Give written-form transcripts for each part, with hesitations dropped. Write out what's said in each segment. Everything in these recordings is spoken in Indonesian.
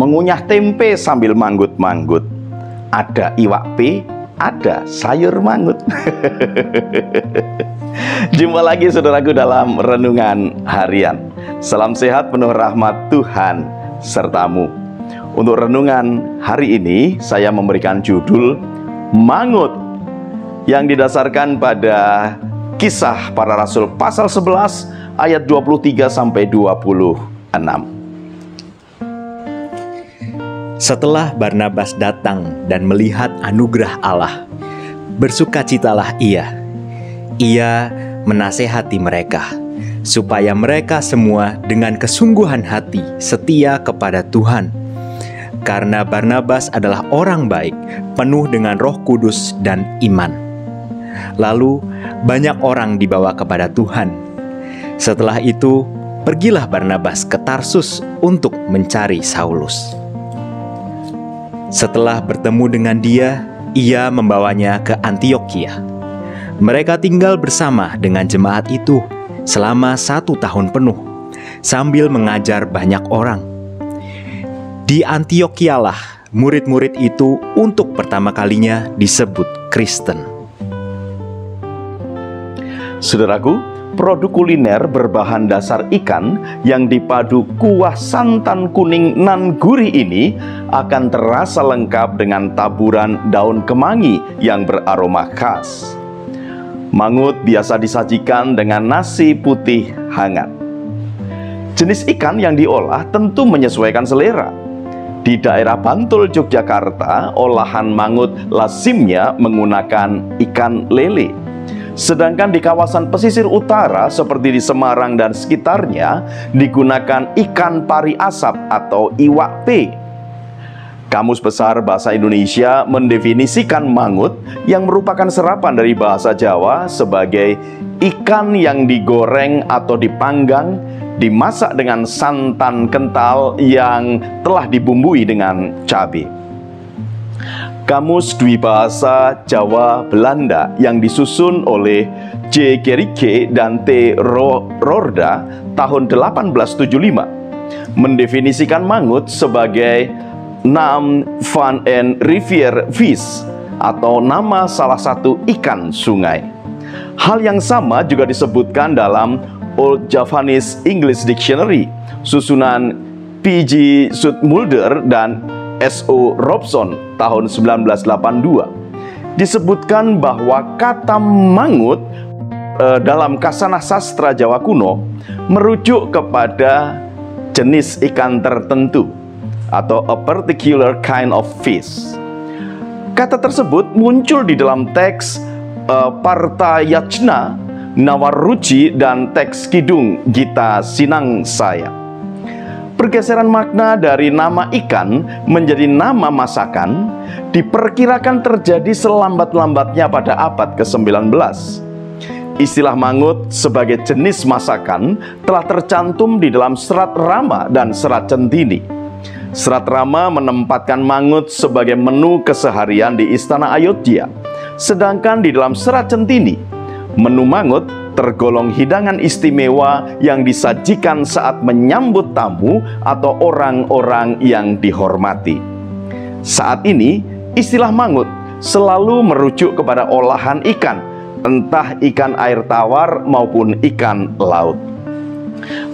mengunyah tempe sambil manggut-manggut. Ada iwak pe, ada sayur mangut. Jumpa lagi saudaraku dalam renungan harian. Salam sehat penuh rahmat Tuhan sertamu. Untuk renungan hari ini saya memberikan judul Mangut, yang didasarkan pada Kisah Para Rasul pasal 11 ayat 23 sampai 26. Setelah Barnabas datang dan melihat anugerah Allah, bersukacitalah ia. Ia menasehati mereka, supaya mereka semua dengan kesungguhan hati setia kepada Tuhan. Karena Barnabas adalah orang baik, penuh dengan Roh Kudus dan iman. Lalu banyak orang dibawa kepada Tuhan. Setelah itu, pergilah Barnabas ke Tarsus untuk mencari Saulus. Setelah bertemu dengan dia, ia membawanya ke Antiokhia. Mereka tinggal bersama dengan jemaat itu selama 1 tahun penuh, sambil mengajar banyak orang. Di Antiokhialah murid-murid itu untuk pertama kalinya disebut Kristen. Saudaraku, produk kuliner berbahan dasar ikan yang dipadu kuah santan kuning nan gurih ini akan terasa lengkap dengan taburan daun kemangi yang beraroma khas. Mangut biasa disajikan dengan nasi putih hangat. Jenis ikan yang diolah tentu menyesuaikan selera. Di daerah Bantul, Yogyakarta, olahan mangut lazimnya menggunakan ikan lele. Sedangkan di kawasan pesisir utara seperti di Semarang dan sekitarnya digunakan ikan pari asap atau iwak pe. Kamus Besar Bahasa Indonesia mendefinisikan mangut yang merupakan serapan dari bahasa Jawa sebagai ikan yang digoreng atau dipanggang, dimasak dengan santan kental yang telah dibumbui dengan cabai. Kamus Dwibahasa Jawa Belanda yang disusun oleh J. Gericke dan T. Roorda tahun 1875 mendefinisikan mangut sebagai naam van een riviervis atau nama salah satu ikan sungai. Hal yang sama juga disebutkan dalam Old Javanese English Dictionary susunan P.G. Zoetmulder dan S.O. Robson tahun 1982. Disebutkan bahwa kata mangut dalam kasanah sastra Jawa kuno merujuk kepada jenis ikan tertentu atau a particular kind of fish. Kata tersebut muncul di dalam teks Partayajna, Nawaruci, dan teks Kidung Gita Sinangsaya. Pergeseran makna dari nama ikan menjadi nama masakan diperkirakan terjadi selambat-lambatnya pada abad ke-19. Istilah mangut sebagai jenis masakan telah tercantum di dalam Serat Rama dan Serat Centini. Serat Rama menempatkan mangut sebagai menu keseharian di Istana Ayodhya. Sedangkan di dalam Serat Centini, menu mangut tergolong hidangan istimewa yang disajikan saat menyambut tamu atau orang-orang yang dihormati. Saat ini, istilah mangut selalu merujuk kepada olahan ikan, entah ikan air tawar maupun ikan laut.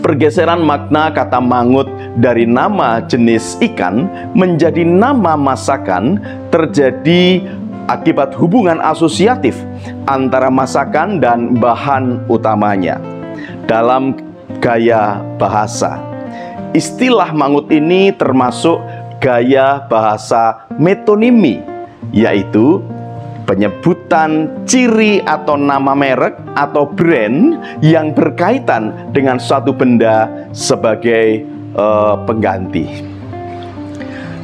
Pergeseran makna kata mangut dari nama jenis ikan menjadi nama masakan terjadi akibat hubungan asosiatif antara masakan dan bahan utamanya. Dalam gaya bahasa, istilah mangut ini termasuk gaya bahasa metonimi, yaitu penyebutan ciri atau nama merek atau brand yang berkaitan dengan suatu benda sebagai pengganti.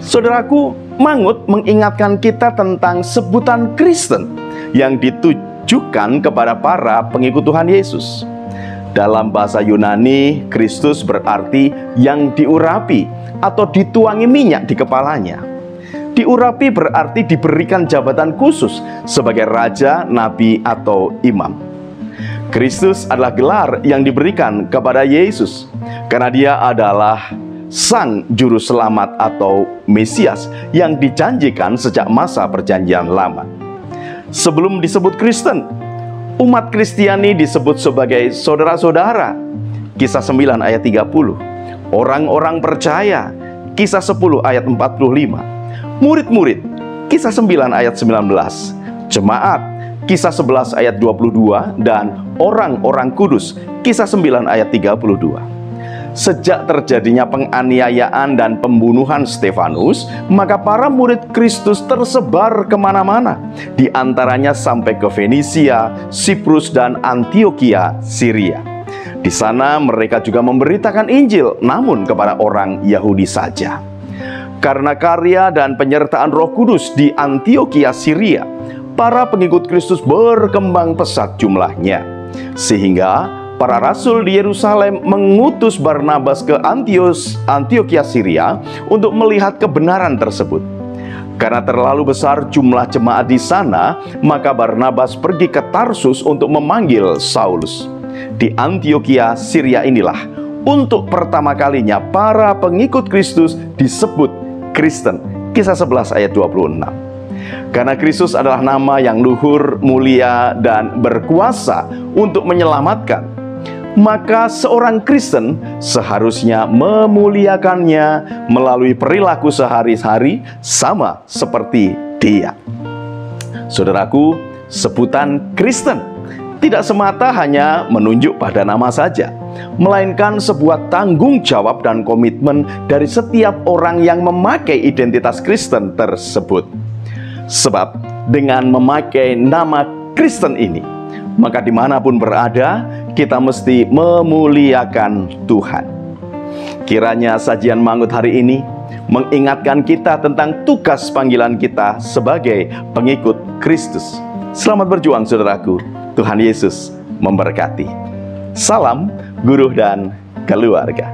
Saudaraku, mangut mengingatkan kita tentang sebutan Kristen yang ditujukan kepada para pengikut Tuhan Yesus. Dalam bahasa Yunani, Kristus berarti yang diurapi atau dituangi minyak di kepalanya. Diurapi berarti diberikan jabatan khusus sebagai raja, nabi, atau imam. Kristus adalah gelar yang diberikan kepada Yesus karena dia adalah Sang Juru Selamat atau Mesias yang dijanjikan sejak masa Perjanjian Lama. Sebelum disebut Kristen, umat Kristiani disebut sebagai saudara-saudara. Kisah 9 ayat 30. Orang-orang percaya. Kisah 10 ayat 45. Murid-murid. Kisah 9 ayat 19. Jemaat. Kisah 11 ayat 22. Dan orang-orang kudus. Kisah 9 ayat 32. Sejak terjadinya penganiayaan dan pembunuhan Stefanus, maka para murid Kristus tersebar kemana-mana, di antaranya sampai ke Fenisia, Siprus, dan Antioquia, Syria. Di sana mereka juga memberitakan Injil, namun kepada orang Yahudi saja. Karena karya dan penyertaan Roh Kudus di Antioquia, Syria, para pengikut Kristus berkembang pesat jumlahnya, sehingga para rasul di Yerusalem mengutus Barnabas ke Antioquia Syria untuk melihat kebenaran tersebut. Karena terlalu besar jumlah jemaat di sana, maka Barnabas pergi ke Tarsus untuk memanggil Saulus. Di Antioquia Syria inilah untuk pertama kalinya para pengikut Kristus disebut Kristen. Kisah 11 ayat 26. Karena Kristus adalah nama yang luhur, mulia, dan berkuasa untuk menyelamatkan, maka seorang Kristen seharusnya memuliakannya melalui perilaku sehari-hari sama seperti dia. Saudaraku, sebutan Kristen tidak semata hanya menunjuk pada nama saja, melainkan sebuah tanggung jawab dan komitmen dari setiap orang yang memakai identitas Kristen tersebut. Sebab dengan memakai nama Kristen ini, maka dimanapun berada, kita mesti memuliakan Tuhan. Kiranya sajian Mangut hari ini mengingatkan kita tentang tugas panggilan kita sebagai pengikut Kristus. Selamat berjuang, saudaraku. Tuhan Yesus memberkati. Salam guru dan keluarga.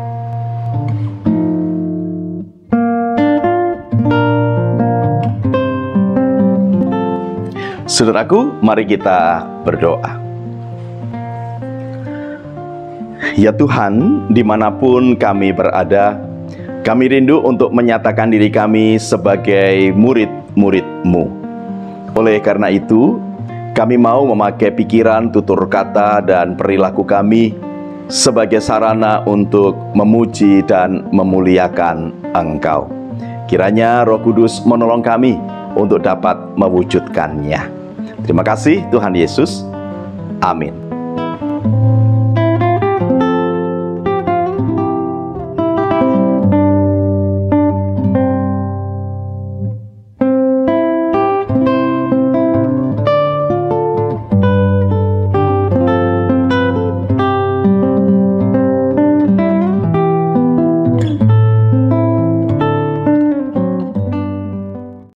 Saudaraku, mari kita berdoa. Ya Tuhan, dimanapun kami berada, kami rindu untuk menyatakan diri kami sebagai murid-murid-Mu. Oleh karena itu, kami mau memakai pikiran, tutur kata, dan perilaku kami sebagai sarana untuk memuji dan memuliakan Engkau. Kiranya Roh Kudus menolong kami untuk dapat mewujudkannya. Terima kasih Tuhan Yesus. Amin.